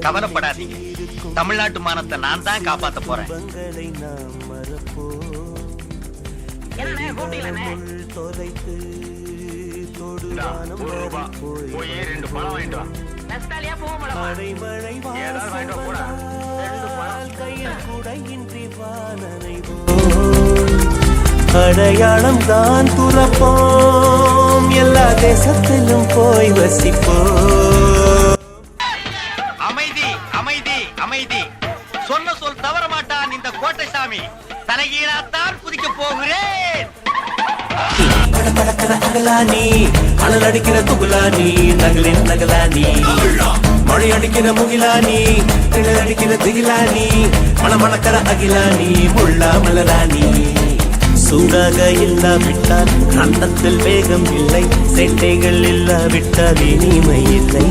கவலைப்படாதீங்க, தமிழ்நாட்டு மானத்தை நான் தான் காப்பாத்த போறேன். போய் 2 பழம் வாங்கிட்டு வா. அடையாளம் தான் துறப்போம், எல்லா தேசத்திலும் போய் வசிப்போம். அமைதி அமைதி அமைதி. சொன்ன சொல் தவற மாட்டான் இந்த கோட்டை சாமி. தலைகீழாத்தான் குதிக்க போகிறேன். படக்கிற அகலானி, அனல் அடிக்கிற துகுலானி, நகலின் நகலானி, மழை அடிக்கிற முகிலானி, திணல் அடிக்கிற திகிலானி, மணமணக்கிற அகிலானி, முள்ளா மலராணி. சூடாக இல்லாவிட்டால் அண்டத்தில் வேகம் இல்லை, சேட்டைகள் இல்லாவிட்டால் இனிமை இல்லை.